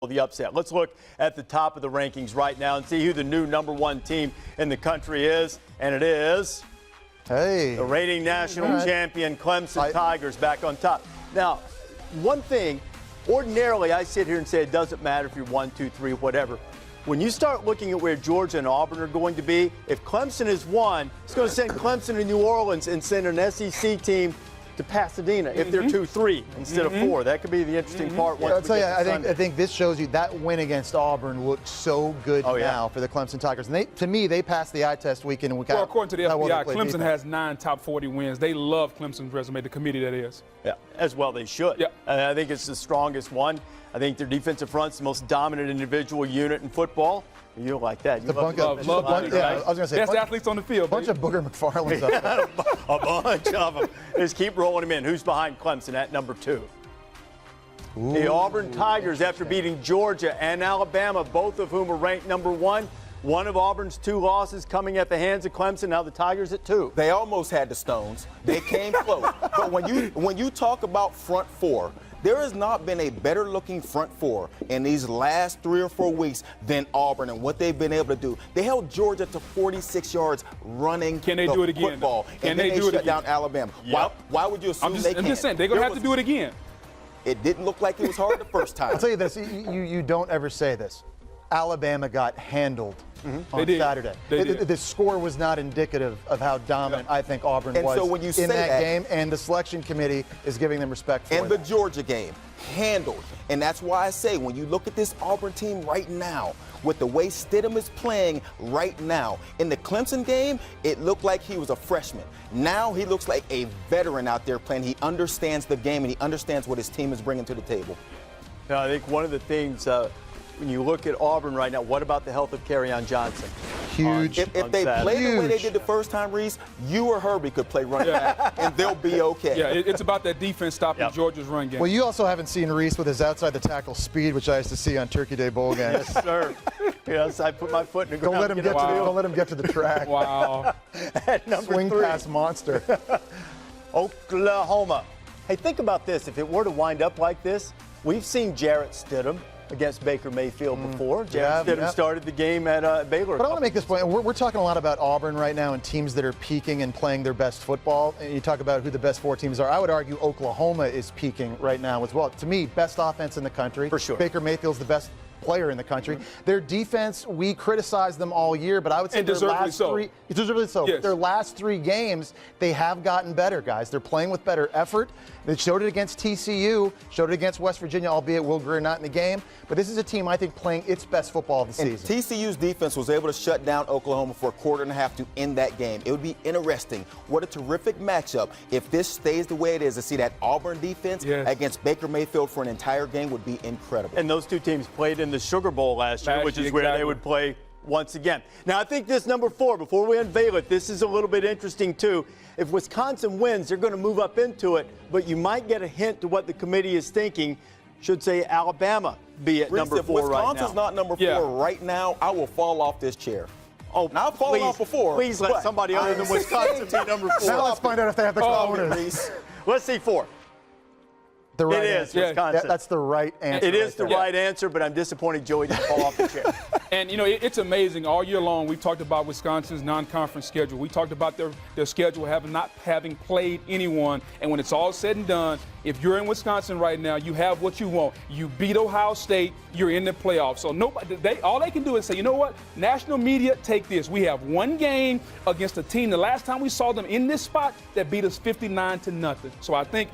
the upset. Let's look at the top of the rankings right now and see who the new #1 team in the country is. And it is the reigning national champion Clemson Tigers back on top. Now, one thing, ordinarily I sit here and say it doesn't matter if you're 1, 2, 3, whatever. When you start looking at where Georgia and Auburn are going to be, if Clemson is 1, it's going to send Clemson to New Orleans and send an SEC team to Pasadena if they're 2-3 instead of 4. That could be the interesting part. I'll tell you, I think this shows you that win against Auburn looks so good now for the Clemson Tigers. And to me, they passed the eye test weekend. And well, according to the FBI, Clemson has 9 top 40 wins. They love Clemson's resume, the committee that is. Yeah, as well they should. Yeah. I think it's the strongest one. I think their defensive front's the most dominant individual unit in football. You like that. You love I was going to say, best athletes on the field. A bunch of Booger McFarlane's up there. A bunch of them. Just keep rolling them in. Who's behind Clemson at number 2? The Auburn Tigers, after beating Georgia and Alabama, both of whom are ranked #1. One of Auburn's 2 losses coming at the hands of Clemson. Now the Tigers at 2. They almost had the Stones. They came close. But when you talk about front 4, there has not been a better-looking front 4 in these last 3 or 4 weeks than Auburn and what they've been able to do. They held Georgia to 46 yards running Can they do it again? Football, Can and then they do it shut again? down Alabama. Yep. Why would you assume they can't? I'm just saying, they're going to have to do it again. It didn't look like it was hard the first time. I'll tell you this, you don't ever say this. Alabama got handled on Saturday. The score was not indicative of how dominant I think Auburn was so when you say in that game, and the selection committee is giving them respect for it. And the Georgia game, handled. And that's why I say when you look at this Auburn team right now, with the way Stidham is playing right now, in the Clemson game, it looked like he was a freshman. Now he looks like a veteran out there playing. He understands the game, and he understands what his team is bringing to the table. Now, I think one of the things, when you look at Auburn right now, what about the health of Kerryon Johnson? Huge. If they play the way they did the first time, Reese, you or Herbie could play running back, and they'll be okay. Yeah, it's about that defense stopping Georgia's run game. Well, you also haven't seen Reese with his outside the tackle speed, which I used to see on Turkey Day Bowl games. Yes, sir. Yes, I put my foot in the ground. Don't let him get to the track. Wow. At number Swing 3. pass monster. Oklahoma. Hey, think about this. If it were to wind up like this, we've seen Jarrett Stidham against Baker Mayfield before. Jarrett Stidham started the game at Baylor. But I want to make this point. We're talking a lot about Auburn right now and teams that are peaking and playing their best football. And you talk about who the best 4 teams are. I would argue Oklahoma is peaking right now as well. To me, best offense in the country. For sure. Baker Mayfield's the best player in the country. Their defense, we criticized them all year, but I would say their last 3 Yes. their last 3 games, they have gotten better, guys. They're playing with better effort. They showed it against TCU, showed it against West Virginia, albeit Will Greer not in the game. But this is a team, I think, playing its best football of the season. TCU's defense was able to shut down Oklahoma for a quarter and a half to end that game. It would be interesting. What a terrific matchup. If this stays the way it is, to see that Auburn defense against Baker Mayfield for an entire game would be incredible. And those 2 teams played in the Sugar Bowl last year, which is where they would play once again. Now, I think this number 4, before we unveil it, this is a little bit interesting, too. If Wisconsin wins, they're going to move up into it, but you might get a hint to what the committee is thinking. Should say Alabama be at number 4 right now. If Wisconsin's not number 4 right now, I will fall off this chair. Oh, now I've fallen off before. Please let somebody other than Wisconsin be number 4. Now let's find out if they have the cojones. Let's see 4. The right it is answer. Wisconsin. That's the right answer. It is the right answer, but I'm disappointed Joey didn't fall off the chair. And, you know, it's amazing. All year long, we've talked about Wisconsin's non-conference schedule. We talked about their schedule not having played anyone. And when it's all said and done, if you're in Wisconsin right now, you have what you want. You beat Ohio State, you're in the playoffs. So all they can do is say, you know what, national media, take this. We have 1 game against a team the last time we saw them in this spot that beat us 59-0. So I think